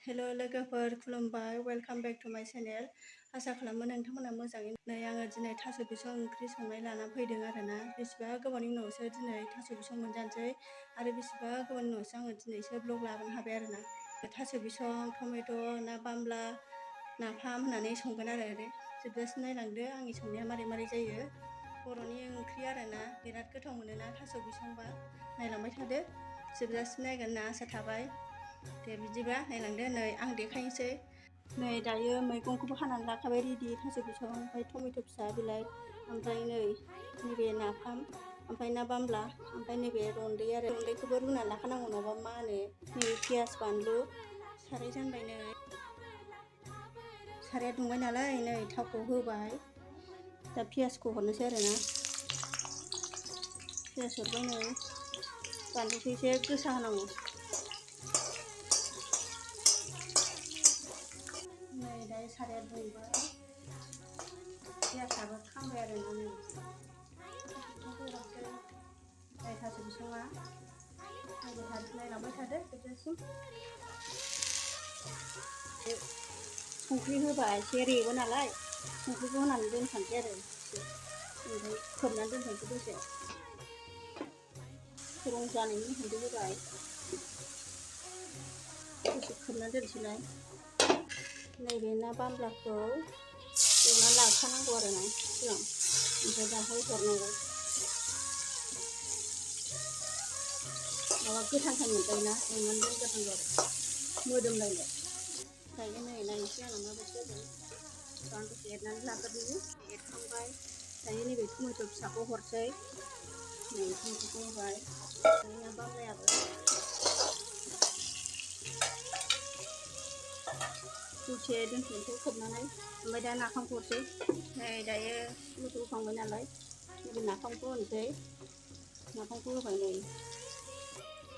हेल' लोगोफोर खुलुमबाय welcome back to माय चेनेल आसा खालामो नोंथांमोना मोजाङै आङो दिनै थास' बिसं ओंख्रि संनाय लाना फैदों आरोना बेसेबा गोबावनि उनावसो दिनै थास' बिसं मोनजानोसै आरो बेसेबा गोबावनि उनावसो आङो दिनैसो ब्लग लाबोनो हाबाय आरोना थास' बिसं टमेट' ना बामला नाफाम होनानै संगोन आरो जोबजासिम नायलांदो आंनि संनाया मारै जायो बर'नि ओंख्रि आरोना बिराद गोथाव मोनोना थास' बिसंबा नायलांबाय थादो जोबजासिम नायगोन होनना आसा थाबाय दे बिदिबा नायलांदो नै आं देखायनोसै नै दायो मैगंखौबो हानानै लाखाबाय रेडि थास' बिसं ओमफ्राय टमेट' फिसा बिलाइ ओमफ्राय नैबे नाफाम ओमफ्राय ना बामला ओमफ्राय नैबे रन्दै आरो रन्दैखौबो रुनानै लाखानांगौ नङाबा मा होनो नैबे पियास बानलु साराय जानबाय नै साराया दुंबाय नालाय नै थावखौ होबाय दा पियासखौ हरनोसै आरोना पियास हरबाय नै बानलुखौ एसे गोसा होनांगौ नै दायो साराया दुंबाय पियासाबो खामबाय आरोना नै हरसै नै थास' बिसङा नायलांबाय थादो जोबजासिम संख्रि होबा एसे रेबो नालाय संख्रिखौ होनानै दोनखानोसै आरो ओमफ्राय खोबनानै दोनथ'नोसै दसे रं जानायनि हालदै होबाय दसे खोबनानै दोनसैलाय नैबे ना बामलाखौ एवनानै लाखानांगौ आरोना सिगां ओमफ्राय दाहाय हरनांगौ माबा गोथांथां मोनजायोना एवनानै दोनग्रोनांगौ आरो मोदोमलायनाय दायो नै नायनोसै आङो माबायदि जागोन आं दसे एरनानै लाग्रोनि एरखांबाय दायो नैबे टमेट' फिसाखौ हरसै नै टमेट'खौ होबाय दायो ना बामलायाबो दसे दोनथ'नोसै खोबनानै ओमफ्राय दा नाफामखौ हरसै नै दायो टमेट' होखांबाय नालाय नैबे नाफामखौ होनोसै नाफामखौ होबाय नै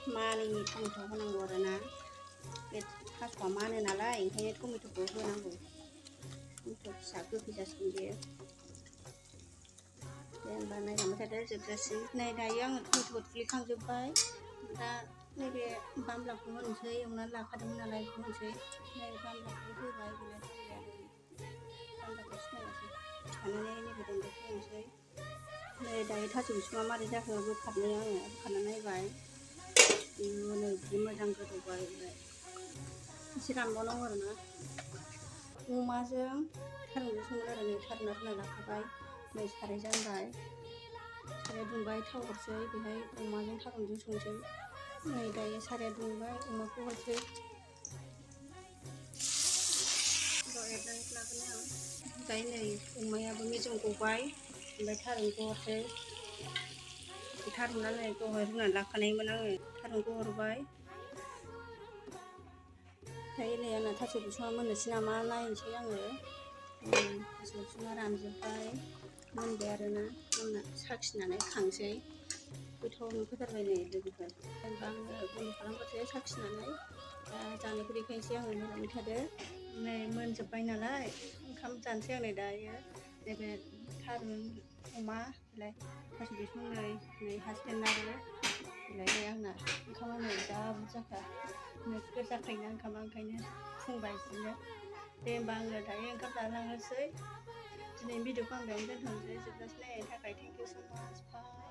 मानैनि टमेट' होनांगौ आरोना बे थास'आ मानो नालाय ओंखायनो टमेट'खौ होनांगौ टमेट' फिसा गोखै जासिगोन बेयो दे होनबा नायलांबाय थादो जोबजासिम नै दायो आङो टमेट'खौ थुग्लिखांजोब्बाय दा नैबे बामलाखौ होनोसै एवनानै लाखादोंमोन नालाय बेखौ होनोसै नै बामलाखौ होबाय बिलाइ बामलाखौ सिनायासै खानानै नैबे रन्दैखौ होनोसै नै दायो थास' बिसङा मारै जाखो बोखारनानै आङो बोखारनानै नायबाय नै जि मोजां गोदौबाय एसे रानबावनांगौ आरोना अमाजों थारुनजों संगोन आरो नै थारुना रुना लाखाबाय नै साराय जानबाय साराया दुंबाय थाव हरसै बेहाय अमाजों थारुनजों संसै नै दायो साराया दुंबाय अमाखौ हरसै एरनानै लागोन आं दायो नै अमायाबो मेजेम गबाय ओमफ्राय थारुनखौ हरसै थारुना नै दहाय रुनानै लाखानायमोन आङो थारुनखौ हरबाय दायो नै आंना थास' बिसङा मोननोसै नामा नायनोसै आङो थास' बिसङा रानजोब्बाय मोनबाय आरोना मोनना साखिनानै खांसै गोथाव नुफैथारबाय नै लोगोफोर होनबा आङो बन्द' खालामग्रोसै साखिनानै दा जानायखौ देखायनोसै आङो नायलांबाय थादो नै मोनजोब्बाय नालाय ओंखाम जानोसै आं नै दायो नैबे थारुन अमा बिलाइ थास' बिसं नै हासबेन्डनाबो बिलाइ आंना ओंखामा नै जा बुरजाखा नोगोर जाखायोना ओंखामा ओंखायनो फुंबाय बिदिनो दे होमबा आङो दायो ओंखाम जालांनोसै दिनैनि भिडिअखौ आं बेयावनो दोनथ'नोसै जोबजासिम नायनायनि थाखाय थेंक इउ स' माच बाय